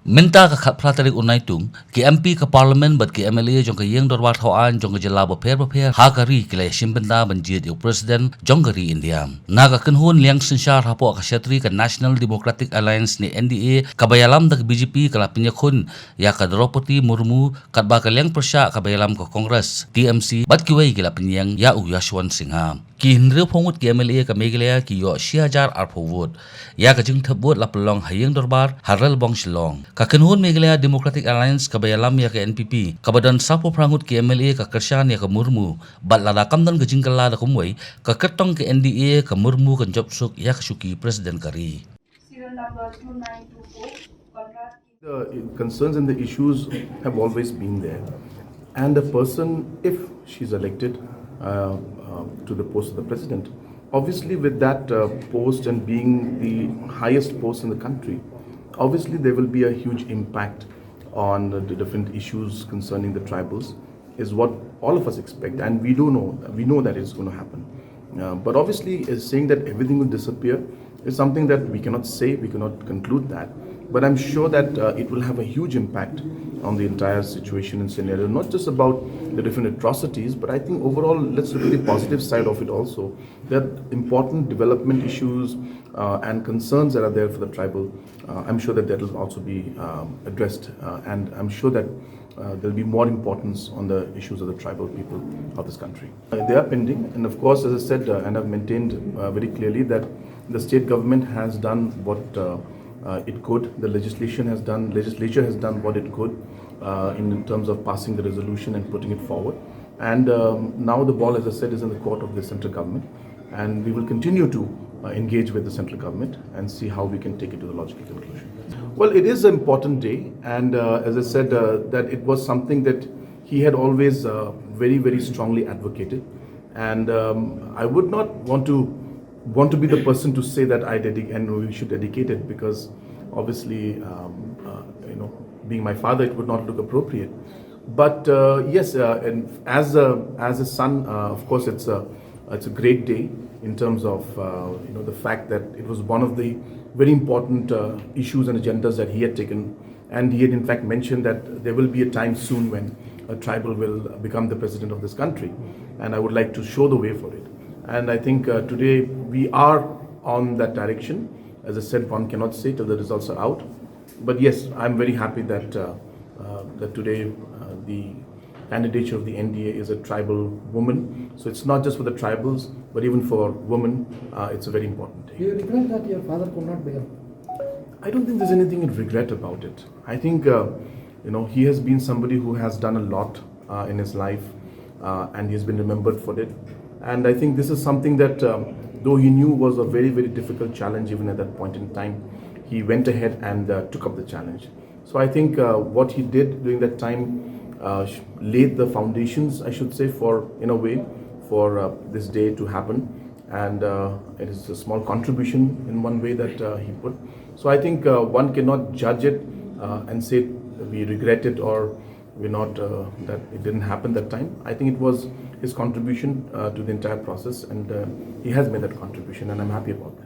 Minta ka khat pratarik unai tung ki MP ka parliament bat ki MLA jong ka yeng dorwat hoan jong ka jela ba pher ha ka ri ki Ilekshon bynta ban Jied yu president jong ka ri India. Naka kenhun liang sensyar hapo ka shatri ka National Democratic Alliance ni NDA kabayalam da BJP kala pinyakun ya ka Draupadi Murmu kat ba ka liang persya kabayalam ka Congress TMC bat kiwei kila pinyang ya u Yashwan Singha. Ki hindre phongut ki MLA ka Meghalaya ki yo 6000 arphowot ya ka jing thabot la pelong hayeng dorbar haral bong shillong. Kakenhun Meghalaya Democratic Alliance kabayalam ya ka NPP kabadan sapo prangut ki MLA ka Kershan ya ka Murmu bat lada kamdan ka jingkala da kumwei ka kertong ki NDA ka Murmu kan jopsuk ya ka syuki Presiden kari. Serial number 2924. The concerns and the issues have always been there. And the person, if she's elected to the post of the president, obviously with that post and being the highest post in the country, obviously there will be a huge impact on the different issues concerning the tribals, is what all of us expect. And we know that it's going to happen. But obviously, saying that everything will disappear is something that we cannot say, we cannot conclude that. But I'm sure that it will have a huge impact on the entire situation and scenario, not just about the different atrocities, but I think overall, let's look at the positive side of it also. There are important development issues and concerns that are there for the tribal. I'm sure that will also be addressed, and I'm sure that there'll be more importance on the issues of the tribal people of this country. They are pending, and of course, as I said, and I've maintained very clearly that the state government has done what it could. The legislature has done what it could in terms of passing the resolution and putting it forward. And now the ball, as I said, is in the court of the central government, and we will continue to engage with the central government and see how we can take it to the logical conclusion. Well, it is an important day, and as I said, that it was something that he had always very, very strongly advocated, and I would not want to be the person to say that we should dedicate it, because obviously, being my father, it would not look appropriate. But yes, and as a son, of course, it's a great day in terms of the fact that it was one of the very important issues and agendas that he had taken, and he had in fact mentioned that there will be a time soon when a tribal will become the president of this country, and I would like to show the way for it. And I think today we are on that direction. As I said, one cannot say till the results are out, but yes, I'm very happy that that today the candidature of the NDA is a tribal woman. So it's not just for the tribals, but even for women, it's a very important day. Do you regret that your father could not become? I don't think there's anything to regret about it. I think he has been somebody who has done a lot in his life, and he's been remembered for it. And I think this is something that, though he knew was a very, very difficult challenge even at that point in time, he went ahead and took up the challenge. So I think what he did during that time laid the foundations, I should say, for this day to happen. And it is a small contribution in one way that he put. So I think one cannot judge it and say we regret it or we're not, that it didn't happen that time. I think it was his contribution to the entire process, and he has made that contribution, and I'm happy about that.